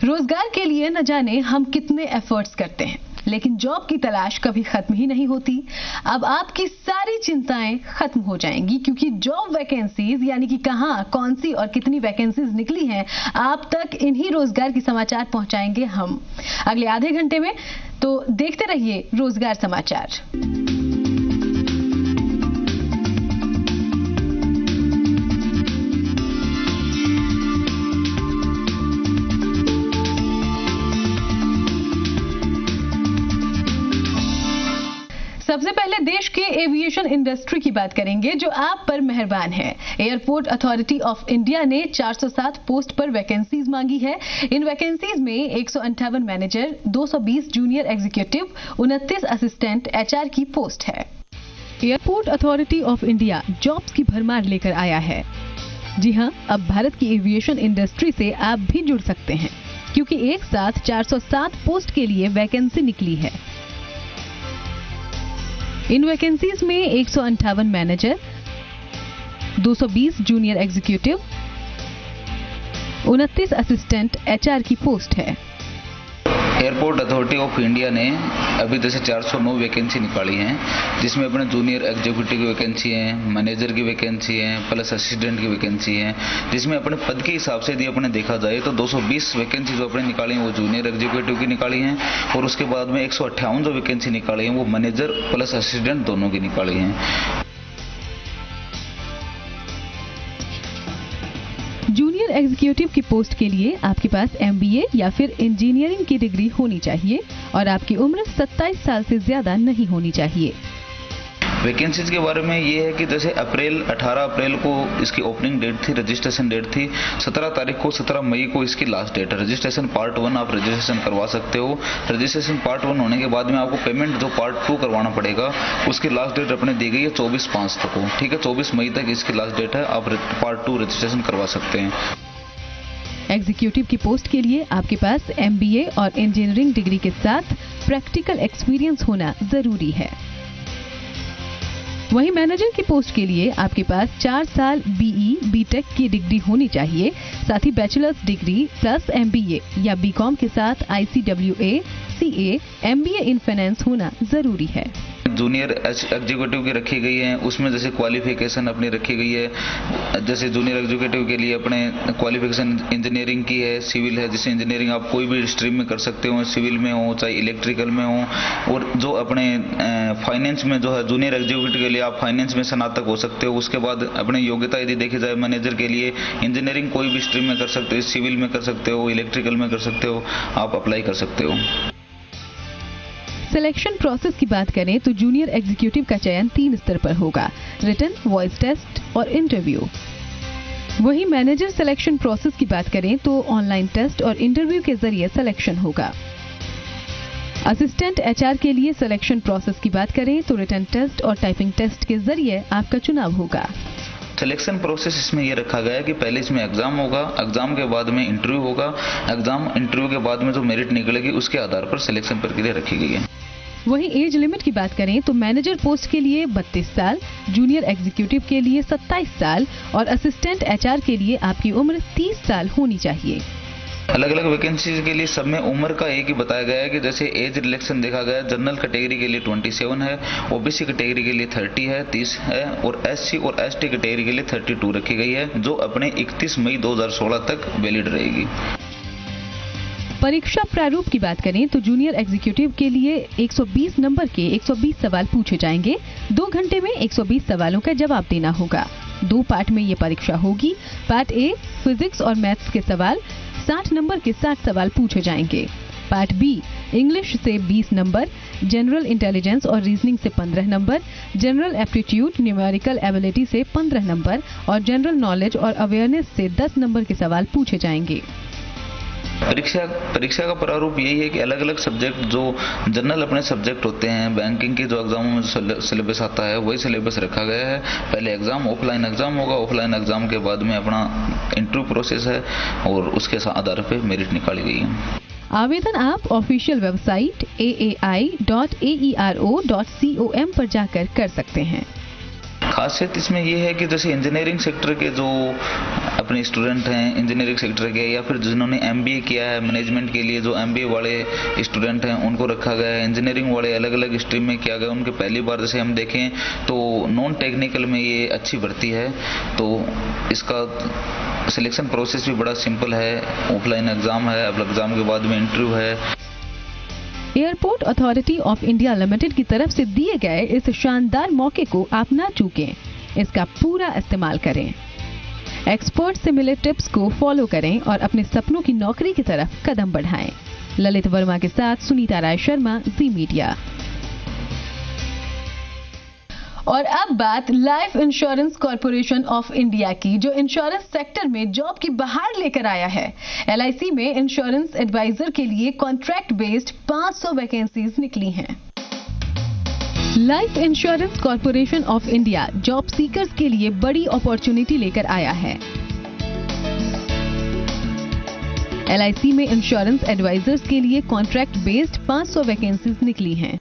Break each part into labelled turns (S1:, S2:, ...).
S1: रोजगार के लिए न जाने हम कितने एफर्ट्स करते हैं, लेकिन जॉब की तलाश कभी खत्म ही नहीं होती। अब आपकी सारी चिंताएं खत्म हो जाएंगी, क्योंकि जॉब वैकेंसीज यानी कि कहां, कौन सी और कितनी वैकेंसीज निकली हैं, आप तक इन्हीं रोजगार की समाचार पहुंचाएंगे हम अगले आधे घंटे में। तो देखते रहिए रोजगार समाचार। सबसे पहले देश के एविएशन इंडस्ट्री की बात करेंगे, जो आप पर मेहरबान है। एयरपोर्ट अथॉरिटी ऑफ इंडिया ने 407 पोस्ट पर वैकेंसीज मांगी है। इन वैकेंसीज में 158 manager, 220 junior executive, 29 assistant HR की पोस्ट है। Airport authority of India jobs की भरमार लेकर आया है। जी हां, अब भारत की एविएशन इंडस्ट्री से आप भी जुड़ सकते हैं, क्योंकि एक साथ 407 पोस्ट के लिए वैकेंसी निकली है। इन वैकेंसीज में 158 manager, 220 junior executive, 29 assistant HR की पोस्ट है।
S2: एयरपोर्ट अथॉरिटी ऑफ इंडिया ने अभी जैसे 409 वैकेंसी निकाली हैं, जिसमें अपने जूनियर एग्जीक्यूटिव की वैकेंसी है, मैनेजर की वैकेंसी है, प्लस असिस्टेंट की वैकेंसी है, जिसमें अपने पद के हिसाब से यदि अपने देखा जाए तो 220 वैकेंसी जो अपने निकाली हैं वो जूनियर एग्जीक्यूटिव की निकाली हैं, और उसके बाद में 158 जो वैकेंसी निकाली हैं वो मैनेजर प्लस असिस्टेंट दोनों की निकाली हैं।
S1: जूनियर एग्जीक्यूटिव की पोस्ट के लिए आपके पास एमबीए या फिर इंजीनियरिंग की डिग्री होनी चाहिए और आपकी उम्र 27 साल से ज्यादा नहीं होनी चाहिए।
S2: वैकेंसीज के बारे में ये है कि जैसे 18 अप्रैल को इसकी ओपनिंग डेट थी, रजिस्ट्रेशन डेट थी। 17 मई को इसकी लास्ट डेट है। रजिस्ट्रेशन पार्ट 1 आप रजिस्ट्रेशन करवा सकते हो। रजिस्ट्रेशन पार्ट 1 होने के बाद में आपको पेमेंट जो पार्ट 2 करवाना पड़ेगा, उसकी लास्ट डेट अपने दी गई है 24/5 तक को। ठीक है, 24 मई तक इसकी लास्ट डेट है। आप पार्ट 2 रजिस्ट्रेशन करवा सकते हैं।
S1: एग्जीक्यूटिव की पोस्ट के लिए आपके पास एमबीए और इंजीनियरिंग डिग्री के साथ प्रैक्टिकल एक्सपीरियंस होना जरूरी है। वहीं मैनेजर की पोस्ट के लिए आपके पास 4 साल बीई, बीटेक की डिग्री होनी चाहिए, साथ ही बैचलर्स डिग्री प्लस एमबीए या बीकॉम के साथ ICWA, CA, MBA in finance होना जरूरी है।
S2: जूनियर एग्जीक्यूटिव की रखी गई है, उसमें जैसे क्वालिफिकेशन अपनी रखी गई है। जैसे जूनियर एग्जीक्यूटिव के लिए अपने क्वालिफिकेशन इंजीनियरिंग की है, सिविल है। जैसे इंजीनियरिंग आप कोई भी स्ट्रीम में कर सकते हो, सिविल में हो चाहे इलेक्ट्रिकल में हो। और जो अपने फाइनेंस में जो है जूनियर एग्जीक्यूटिव के लिए आप फाइनेंस में स्नातक हो सकते हो। उसके बाद अपनी योग्यता यदि देखी जाए मैनेजर के लिए इंजीनियरिंग कोई भी स्ट्रीम में कर सकते हो, सिविल में कर सकते हो, इलेक्ट्रिकल में कर सकते हो, आप अप्लाई कर सकते हो।
S1: सिलेक्शन प्रोसेस की बात करें तो जूनियर एग्जीक्यूटिव का चयन 3 स्तर पर होगा: रिटन, वॉइस टेस्ट और इंटरव्यू। वहीं मैनेजर सिलेक्शन प्रोसेस की बात करें तो ऑनलाइन टेस्ट और इंटरव्यू के जरिए सिलेक्शन होगा। असिस्टेंट एचआर के लिए सिलेक्शन प्रोसेस की बात करें तो रिटन टेस्ट और टाइपिंग टेस्ट के जरिए आपका चुनाव होगा।
S2: सिलेक्शन प्रोसेस इसमें यह रखा गया है कि पहले इसमें एग्जाम होगा, एग्जाम के बाद में इंटरव्यू होगा, इंटरव्यू के बाद में जो मेरिट निकलेगी उसके आधार पर सिलेक्शन प्रक्रिया रखी गई है।
S1: वहीं एज लिमिट की बात करें तो मैनेजर पोस्ट के लिए 32 साल, जूनियर एग्जीक्यूटिव के लिए 27 साल और असिस्टेंट एचआर के लिए आपकी उम्र 30 साल होनी चाहिए।
S2: अलग अलग वैकेंसी के लिए सब में उम्र का एक ही बताया गया है कि जैसे एज रिलेक्शन देखा गया है। जनरल कैटेगरी के लिए 27 है, ओबीसी कैटेगरी के लिए 30 है, 30 है, और एससी और एसटी कैटेगरी के लिए 32 रखी गई है, जो अपने 31 मई 2016 तक वैलिड रहेगी।
S1: परीक्षा प्रारूप की बात करें तो जूनियर एग्जीक्यूटिव के लिए 120 नंबर के 120 सवाल पूछे जाएंगे। 2 घंटे में 120 सवालों का जवाब देना होगा। 2 पार्ट में ये परीक्षा होगी। पार्ट ए फिजिक्स और मैथ्स के सवाल 60 नंबर के 60 सवाल पूछे जाएंगे। पार्ट बी इंग्लिश से 20 नंबर, जनरल इंटेलिजेंस और रीजनिंग से 15 number, general aptitude numerical ability से 15 नंबर और जनरल नॉलेज और अवेयरनेस से 10 नंबर के सवाल पूछे जाएंगे।
S2: परीक्षा का प्रारूप यही है कि अलग अलग सब्जेक्ट जो जनरल अपने सब्जेक्ट होते हैं, बैंकिंग के जो एग्जामों में जो सिलेबस आता है वही सिलेबस रखा गया है। पहले एग्जाम ऑफलाइन एग्जाम होगा, ऑफलाइन एग्जाम के बाद में अपना इंटरव्यू प्रोसेस है और उसके आधार पर मेरिट निकाली गई है।
S1: आवेदन आप ऑफिशियल वेबसाइट aai.aero.com पर जाकर कर सकते हैं।
S2: खासियत इसमें यह है कि जैसे इंजीनियरिंग सेक्टर के जो अपने स्टूडेंट हैं इंजीनियरिंग सेक्टर के, या फिर जिन्होंने MBA किया है मैनेजमेंट के लिए, जो MBA वाले स्टूडेंट हैं उनको रखा गया है। इंजीनियरिंग वाले अलग अलग स्ट्रीम में किया गया, उनके पहली बार जैसे हम देखें तो नॉन टेक्निकल में ये अच्छी भर्ती है। तो इसका सिलेक्शन प्रोसेस भी बड़ा सिंपल है, ऑफलाइन एग्जाम है, अब एग्जाम के बाद में इंटरव्यू है।
S1: Airport authority of India limited की तरफ से दिए गए इस शानदार मौके को आप ना चूकें, इसका पूरा इस्तेमाल करें। एक्सपर्ट से मिले टिप्स को फॉलो करें और अपने सपनों की नौकरी की तरफ कदम बढ़ाएं। ललित वर्मा के साथ सुनीता राय शर्मा, जी मीडिया। और अब बात life insurance corporation of India की, जो इंश्योरेंस सेक्टर में जॉब की बहार लेकर आया है। LIC में इंश्योरेंस एडवाइजर के लिए कॉन्ट्रैक्ट बेस्ड 500 वैकेंसीज निकली हैं। Life insurance corporation of India job seekers के लिए बड़ी अपॉर्चुनिटी लेकर आया है। LIC में इंश्योरेंस एडवाइजर्स के लिए कॉन्ट्रैक्ट बेस्ड 500 वैकेंसीज निकली हैं।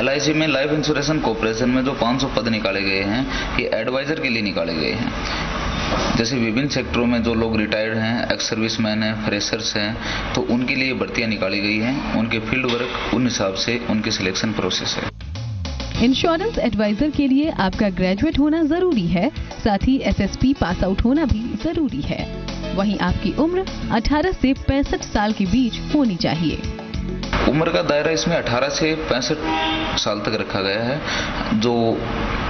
S2: LIC में लाइफ इंश्योरेंस कॉर्पोरेशन में जो 500 पद निकाले गए हैं, ये एडवाइजर के लिए निकाले गए हैं। जैसे विभिन्न सेक्टरों में जो लोग रिटायर्ड हैं, एक्स सर्विसमैन हैं, फ्रेशर्स हैं, तो उनके लिए भर्तियां निकाली गई हैं। उनके फील्ड वर्क उन हिसाब से उनकी सिलेक्शन प्रोसेस है।
S1: इंश्योरेंस एडवाइजर के लिए आपका ग्रेजुएट होना जरूरी है, साथ ही SSP पास आउट होना भी जरूरी है। वहीं आपकी उम्र 18 से 65 साल के बीच होनी चाहिए।
S2: उम्र का दायरा इसमें 18 से 65 साल तक रखा गया है। जो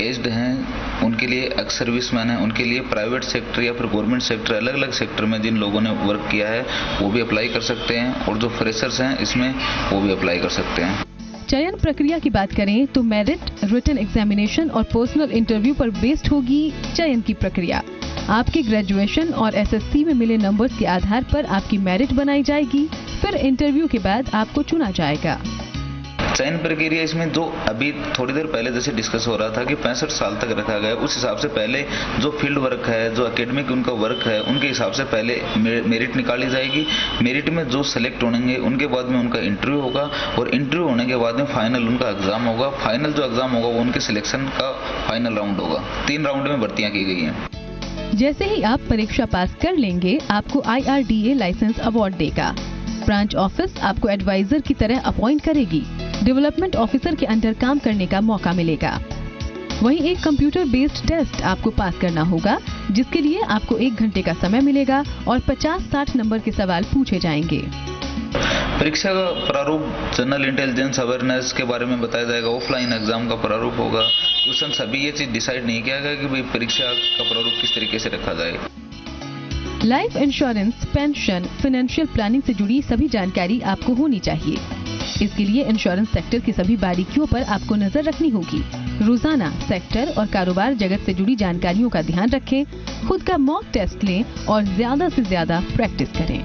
S2: एज्ड हैं उनके लिए, एक्स सर्विसमैन हैं उनके लिए, प्राइवेट सेक्टर या फिर गवर्नमेंट सेक्टर, अलग अलग सेक्टर में जिन लोगों ने वर्क किया है वो भी अप्लाई कर सकते हैं, और जो फ्रेशर्स हैं इसमें वो भी अप्लाई कर सकते हैं।
S1: चयन प्रक्रिया की बात करें तो मेरिट, रिटन एग्जामिनेशन और पर्सनल इंटरव्यू पर बेस्ड होगी चयन की प्रक्रिया। आपके ग्रेजुएशन और SSC में मिले नंबर्स के आधार पर आपकी मेरिट बनाई जाएगी, फिर इंटरव्यू के बाद आपको चुना जाएगा।
S2: चयन प्रक्रिया इसमें जो अभी थोड़ी देर पहले जैसे डिस्कस हो रहा था कि 65 साल तक रखा गया, उस हिसाब से पहले जो फील्ड वर्क है, जो एकेडमिक उनका वर्क है, उनके हिसाब से पहले मेरिट निकाली जाएगी। मेरिट में जो सेलेक्ट होंगे उनके बाद में उनका इंटरव्यू होगा, और इंटरव्यू होने के बाद में फाइनल उनका एग्जाम होगा। फाइनल जो एग्जाम होगा वो उनके सिलेक्शन का फाइनल राउंड होगा। 3 राउंड में भर्तियां की गई हैं।
S1: जैसे ही आप परीक्षा पास कर लेंगे, आपको IRDA लाइसेंस अवार्ड देगा। ब्रांच ऑफिस आपको एडवाइजर की तरह अपॉइंट करेगी। डेवलपमेंट ऑफिसर के अंडर काम करने का मौका मिलेगा। वहीं एक कंप्यूटर बेस्ड टेस्ट आपको पास करना होगा, जिसके लिए आपको 1 घंटे का समय मिलेगा और 50-60 नंबर के सवाल पूछे जाएंगे।
S2: परीक्षा का प्रारूप जनरल इंटेलिजेंस अवेयरनेस के बारे में बताया जाएगा। ऑफलाइन एग्जाम का प्रारूप होगा। उस समय सभी ये चीज डिसाइड नहीं किया गया कि भाई परीक्षा का प्रारूप किस तरीके से रखा जाए।
S1: Life insurance, pension, financial planning से जुड़ी सभी जानकारी आपको होनी चाहिए। इसके लिए इंश्योरेंस सेक्टर की सभी बारीकियों पर आपको नजर रखनी होगी। रोजाना सेक्टर और कारोबार जगत से जुड़ी जानकारियों का ध्यान रखें, खुद का मॉक टेस्ट लें और ज्यादा से ज्यादा प्रैक्टिस करें।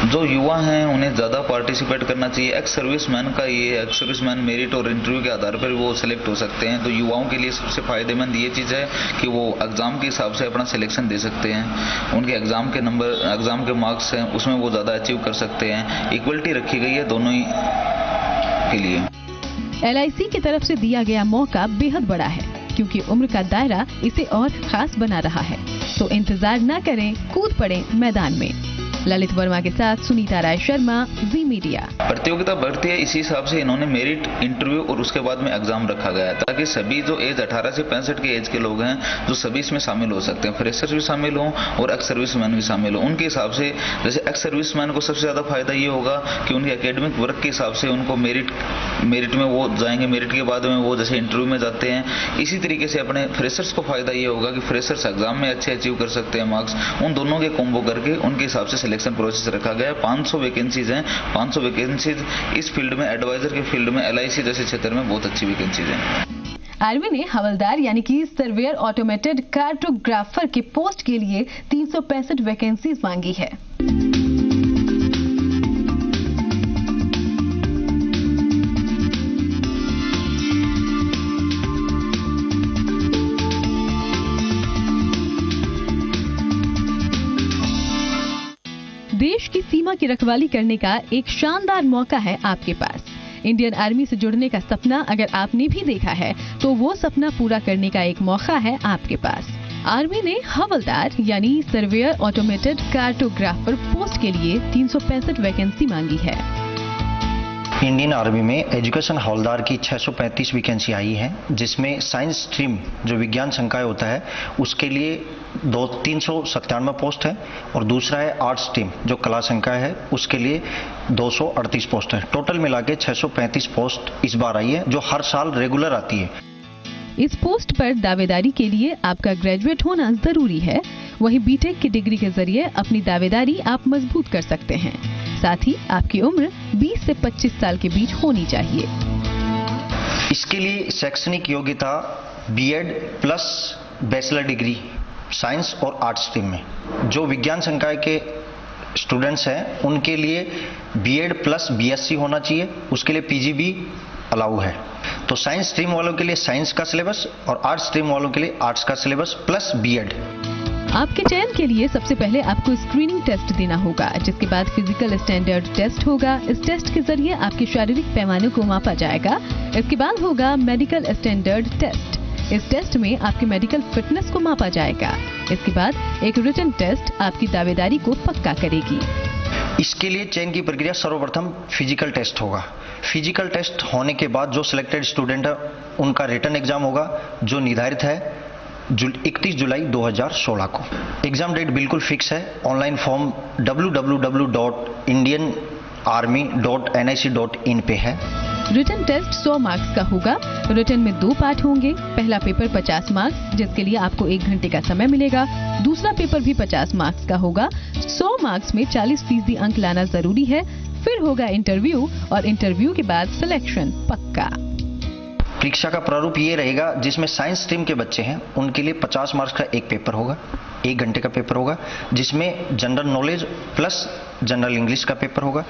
S2: जो युवा हैं उन्हें ज़्यादा पार्टिसिपेट करना चाहिए। एक्स सर्विसमैन का ये एक्स सर्विसमैन मेरिट और इंटरव्यू के आधार पर वो सिलेक्ट हो सकते हैं। तो युवाओं के लिए सबसे फायदेमंद ये चीज़ है कि वो एग्ज़ाम के हिसाब से अपना सिलेक्शन दे सकते हैं। उनके एग्ज़ाम के नंबर, एग्ज़ाम के मार्क्स हैं उसमें वो ज़्यादा अचीव कर सकते हैं। इक्वलिटी रखी गई है दोनों ही के लिए।
S1: LIC की तरफ से दिया गया मौका बेहद बड़ा है, क्योंकि उम्र का दायरा इसे और खास बना रहा है। तो इंतजार न करें, कूद पड़े मैदान में। ललित वर्मा के साथ सुनीता राय शर्मा, जी मीडिया।
S2: प्रतियोगिता बढ़ती है, इसी हिसाब से इन्होंने मेरिट, इंटरव्यू और उसके बाद में एग्जाम रखा गया है, ताकि सभी जो एज 18 से 65 के एज के लोग हैं जो सभी इसमें शामिल हो सकते हैं। फ्रेशर्स भी शामिल हों और एक्स सर्विसमैन भी शामिल हों। उनके हिसाब से जैसे एक्स सर्विसमैन को सबसे ज्यादा फायदा ये होगा कि उनके एकेडमिक वर्क के हिसाब से उनको मेरिट में वो जाएंगे। मेरिट के बाद में वो जैसे इंटरव्यू में जाते हैं। इसी तरीके से अपने फ्रेशर्स को फायदा ये होगा कि फ्रेशर्स एग्जाम में अच्छे अचीव कर सकते हैं मार्क्स। उन दोनों के कॉम्बो करके उनके हिसाब से सिलेक्शन प्रोसेस रखा गया है। 500 वैकेंसीज हैं। 500 वैकेंसीज इस फील्ड में, एडवाइजर के फील्ड में, LIC जैसे क्षेत्र में बहुत अच्छी वैकेंसीज हैं।
S1: आर्मी ने हवलदार यानी कि सर्वेयर ऑटोमेटेड कार्टोग्राफर के पोस्ट के लिए 365 वैकेंसीज मांगी है। देश की सीमा की रखवाली करने का एक शानदार मौका है आपके पास। इंडियन आर्मी से जुड़ने का सपना अगर आपने भी देखा है तो वो सपना पूरा करने का एक मौका है आपके पास। आर्मी ने हवलदार यानी सर्वेयर ऑटोमेटेड कार्टोग्राफर पोस्ट के लिए 365 वैकेंसी मांगी है।
S3: इंडियन आर्मी में एजुकेशन हवलदार की 635 वैकेंसी आई है, जिसमें साइंस स्ट्रीम जो विज्ञान संकाय होता है उसके लिए 397 पोस्ट है और दूसरा है आर्ट्स स्ट्रीम जो कला संकाय है उसके लिए 238 पोस्ट है। टोटल मिला के 635 पोस्ट इस बार आई है जो हर साल रेगुलर आती है।
S1: इस पोस्ट पर दावेदारी के लिए आपका ग्रेजुएट होना जरूरी है। वहीं बीटेक की डिग्री के जरिए अपनी दावेदारी आप मजबूत कर सकते हैं। साथ ही आपकी उम्र 20 से 25 साल के बीच होनी चाहिए।
S3: इसके लिए शैक्षणिक योग्यता BEd plus bachelor degree science और आर्ट्स स्ट्रीम में। जो विज्ञान संकाय के स्टूडेंट्स हैं उनके लिए बीएड प्लस बीएससी होना चाहिए, उसके लिए पीजी भी अलाउ है। तो साइंस स्ट्रीम वालों के लिए साइंस का सिलेबस और आर्ट्स स्ट्रीम वालों के लिए आर्ट्स का सिलेबस प्लस बीएड।
S1: आपके चयन के लिए सबसे पहले आपको स्क्रीनिंग टेस्ट देना होगा, जिसके बाद फिजिकल स्टैंडर्ड टेस्ट होगा। इस टेस्ट के जरिए आपके शारीरिक पैमाने को मापा जाएगा। इसके बाद होगा मेडिकल स्टैंडर्ड टेस्ट। इस टेस्ट में आपकी मेडिकल फिटनेस को मापा जाएगा। इसके बाद एक रिटन टेस्ट आपकी दावेदारी को पक्का करेगी।
S3: इसके लिए चयन की प्रक्रिया सर्वप्रथम फिजिकल टेस्ट होगा। फिजिकल टेस्ट होने के बाद जो सिलेक्टेड स्टूडेंट है उनका रिटन एग्जाम होगा जो निर्धारित है 31 जुलाई 2016 को। एग्जाम डेट बिल्कुल फिक्स है। ऑनलाइन फॉर्म www.indianarmy.nic.in पे है।
S1: रिटन टेस्ट 100 मार्क्स का होगा। रिटन में 2 पार्ट होंगे। पहला पेपर 50 मार्क्स जिसके लिए आपको 1 घंटे का समय मिलेगा। दूसरा पेपर भी 50 मार्क्स का होगा। 100 मार्क्स में 40% अंक लाना जरूरी है। फिर होगा इंटरव्यू और इंटरव्यू के बाद सिलेक्शन पक्का।
S3: परीक्षा का प्रारूप ये रहेगा जिसमें साइंस स्ट्रीम के बच्चे हैं उनके लिए 50 मार्क्स का एक पेपर होगा, 1 घंटे का पेपर होगा, जिसमें general knowledge plus general English का पेपर होगा।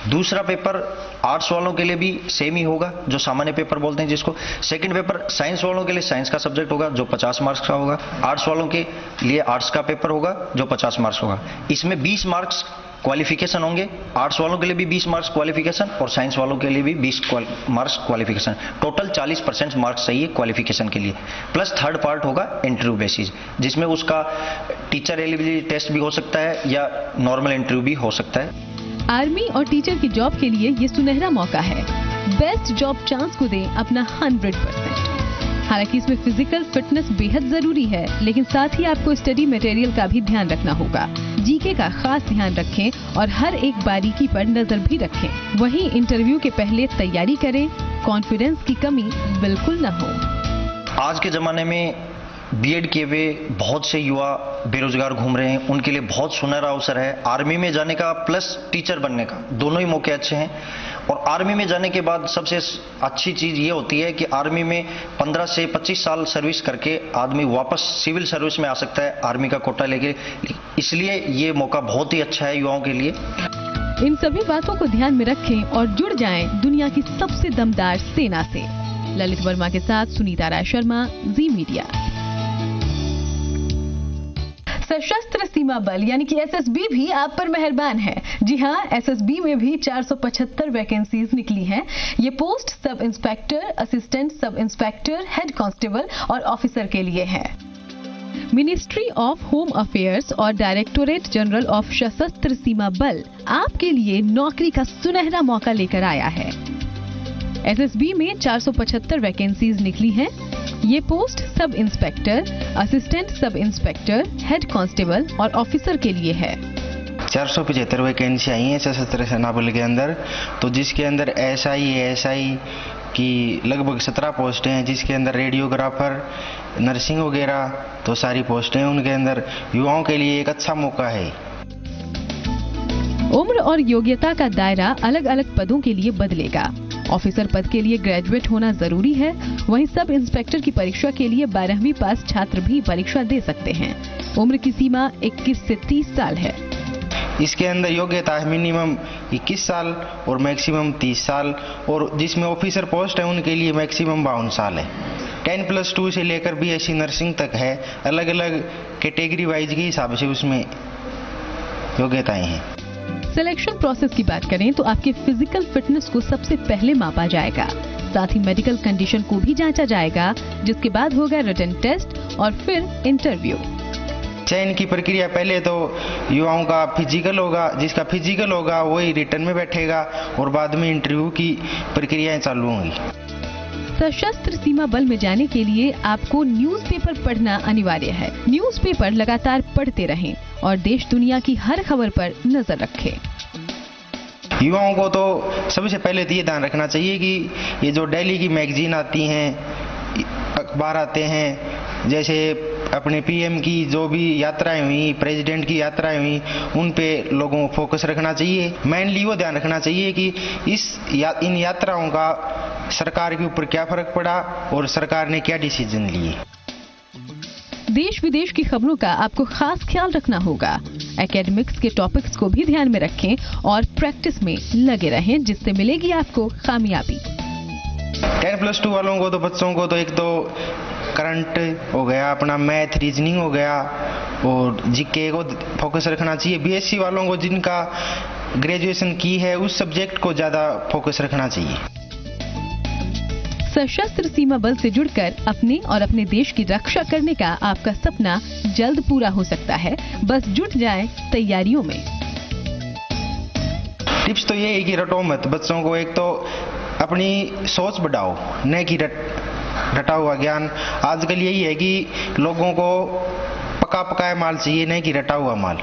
S3: दूसरा पेपर आर्ट्स वालों के लिए भी सेम ही होगा जो सामान्य पेपर बोलते हैं जिसको। सेकंड पेपर साइंस वालों के लिए साइंस का सब्जेक्ट होगा जो 50 मार्क्स का होगा। आर्ट्स वालों के लिए आर्ट्स का पेपर होगा जो 50 मार्क्स होगा। इसमें 20 मार्क्स क्वालिफिकेशन होंगे। आर्ट्स वालों के लिए भी 20 मार्क्स क्वालिफिकेशन और साइंस वालों के लिए भी 20 मार्क्स क्वालिफिकेशन। टोटल 40% मार्क्स चाहिए क्वालिफिकेशन के लिए। प्लस थर्ड पार्ट होगा इंटरव्यू बेसिस, जिसमें उसका टीचर एलिजिबिलिटी टेस्ट भी हो सकता है या नॉर्मल इंटरव्यू भी हो सकता है।
S1: आर्मी और टीचर की जॉब के लिए ये सुनहरा मौका है। बेस्ट जॉब चांस को दें अपना 100%। हालांकि इसमें फिजिकल फिटनेस बेहद जरूरी है, लेकिन साथ ही आपको स्टडी मटेरियल का भी ध्यान रखना होगा। जीके का खास ध्यान रखें और हर एक बारीकी पर नजर भी रखें। वहीं इंटरव्यू के पहले तैयारी करें, कॉन्फिडेंस की कमी बिल्कुल न हो।
S3: आज के जमाने में बीएड किए हुए बहुत से युवा बेरोजगार घूम रहे हैं, उनके लिए बहुत सुनहरा अवसर है आर्मी में जाने का प्लस टीचर बनने का। दोनों ही मौके अच्छे हैं। और आर्मी में जाने के बाद सबसे अच्छी चीज ये होती है कि आर्मी में 15 से 25 साल सर्विस करके आदमी वापस सिविल सर्विस में आ सकता है आर्मी का कोटा लेके। इसलिए ये मौका बहुत ही अच्छा है युवाओं के लिए।
S1: इन सभी बातों को ध्यान में रखें और जुड़ जाएं दुनिया की सबसे दमदार सेना से। ललित वर्मा के साथ सुनीता राय शर्मा, जी मीडिया। सशस्त्र सीमा बल यानी कि एसएसबी भी आप पर मेहरबान है। जी हां, एसएसबी में भी 475 वैकेंसीज निकली हैं। ये post sub inspector, assistant sub inspector, head constable और ऑफिसर के लिए है। मिनिस्ट्री ऑफ होम अफेयर्स और डायरेक्टोरेट जनरल ऑफ सशस्त्र सीमा बल आपके लिए नौकरी का सुनहरा मौका लेकर आया है। एसएसबी में 475 वैकेंसीज निकली हैं। ये post sub inspector, assistant sub inspector, head constable और ऑफिसर के लिए है।
S4: 475 वैकेंसी आई हैं सशस्त्र सेना बल के अंदर, तो जिसके अंदर एसआई की लगभग 17 पोस्टें हैं, जिसके अंदर रेडियोग्राफर, नर्सिंग वगैरह तो सारी पोस्टें हैं। उनके अंदर युवाओं के लिए एक अच्छा मौका है।
S1: उम्र और योग्यता का दायरा अलग अलग पदों के लिए बदलेगा। ऑफिसर पद के लिए ग्रेजुएट होना जरूरी है। वहीं सब इंस्पेक्टर की परीक्षा के लिए 12वीं पास छात्र भी परीक्षा दे सकते हैं। उम्र की सीमा 21 से 30 साल है।
S4: इसके अंदर योग्यता है मिनिमम 21 साल और मैक्सिमम 30 साल, और जिसमें ऑफिसर पोस्ट है उनके लिए मैक्सिमम 52 साल है। 10+2 से लेकर BSc नर्सिंग तक है। अलग अलग कैटेगरी वाइज के हिसाब से उसमें योग्यताएं हैं।
S1: सिलेक्शन प्रोसेस की बात करें तो आपके फिजिकल फिटनेस को सबसे पहले मापा जाएगा। साथ ही मेडिकल कंडीशन को भी जांचा जाएगा, जिसके बाद होगा रिटन टेस्ट और फिर इंटरव्यू।
S4: चयन की प्रक्रिया पहले तो युवाओं का फिजिकल होगा, जिसका फिजिकल होगा वही रिटर्न में बैठेगा और बाद में इंटरव्यू की प्रक्रियाएं चालू होंगी।
S1: सशस्त्र सीमा बल में जाने के लिए आपको न्यूज़पेपर पढ़ना अनिवार्य है। न्यूज़पेपर लगातार पढ़ते रहें और देश दुनिया की हर खबर पर नजर रखें।
S4: युवाओं को तो सबसे पहले तो ये ध्यान रखना चाहिए कि ये जो डेली की मैगजीन आती हैं, अखबार आते हैं, जैसे अपने पीएम की जो भी यात्राएं हुई, प्रेसिडेंट की यात्राएं हुई, उन पे लोगों को फोकस रखना चाहिए। मेनली वो ध्यान रखना चाहिए कि इन यात्राओं का सरकार के ऊपर क्या फर्क पड़ा और सरकार ने क्या डिसीजन लिए।
S1: देश विदेश की खबरों का आपको खास ख्याल रखना होगा। एकेडमिक्स के टॉपिक्स को भी ध्यान में रखें और प्रैक्टिस में लगे रहें, जिससे मिलेगी आपको कामयाबी।
S4: 10+2 वालों को तो बच्चों को तो एक तो करंट हो गया, अपना मैथ रीजनिंग हो गया और जीके को फोकस रखना चाहिए। बीएससी वालों को जिनका ग्रेजुएशन की है उस सब्जेक्ट को ज्यादा फोकस रखना चाहिए।
S1: सशस्त्र सीमा बल से जुड़कर अपने और अपने देश की रक्षा करने का आपका सपना जल्द पूरा हो सकता है। बस जुट जाएं तैयारियों में।
S4: टिप्स तो ये है कि रटो मत। बच्चों को एक तो अपनी सोच बढ़ाओ, न कि रटा हुआ ज्ञान। आजकल यही है कि लोगों को पका पकाया माल चाहिए, न कि रटा हुआ माल।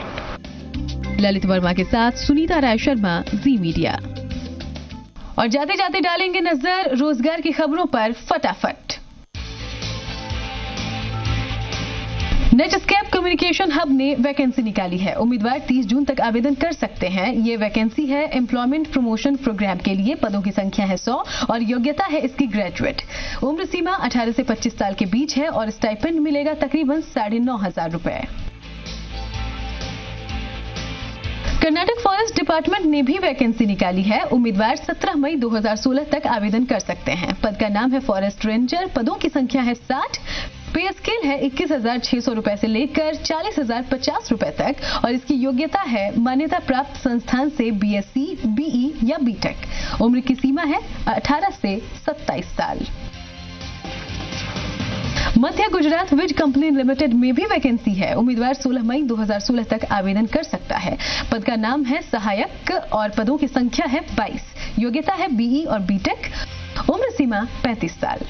S1: ललित वर्मा के साथ सुनीता राय शर्मा, जी मीडिया। और जाते जाते डालेंगे नजर रोजगार की खबरों पर फटाफट। नेटस्केप कम्युनिकेशन हब ने वैकेंसी निकाली है। उम्मीदवार 30 जून तक आवेदन कर सकते हैं। ये वैकेंसी है एम्प्लॉयमेंट प्रमोशन प्रोग्राम के लिए। पदों की संख्या है 100 और योग्यता है इसकी ग्रेजुएट। उम्र सीमा 18 से 25 साल के बीच है और स्टाइपेंड मिलेगा तकरीबन 9,500 रुपए। कर्नाटक फॉरेस्ट डिपार्टमेंट ने भी वैकेंसी निकाली है। उम्मीदवार 17 मई 2016 तक आवेदन कर सकते हैं। पद का नाम है फॉरेस्ट रेंजर। पदों की संख्या है 60। पे स्केल है 21,600 रुपए से लेकर 40,050 रुपए तक और इसकी योग्यता है मान्यता प्राप्त संस्थान से बीएससी, बीई या बीटेक। उम्र की सीमा है 18 से 27 साल। मध्य गुजरात विज कंपनी लिमिटेड में भी वैकेंसी है। उम्मीदवार 16 मई 2016 तक आवेदन कर सकता है। पद का नाम है सहायक और पदों की संख्या है 22। योग्यता है बीई और बीटेक। उम्र सीमा 35 साल।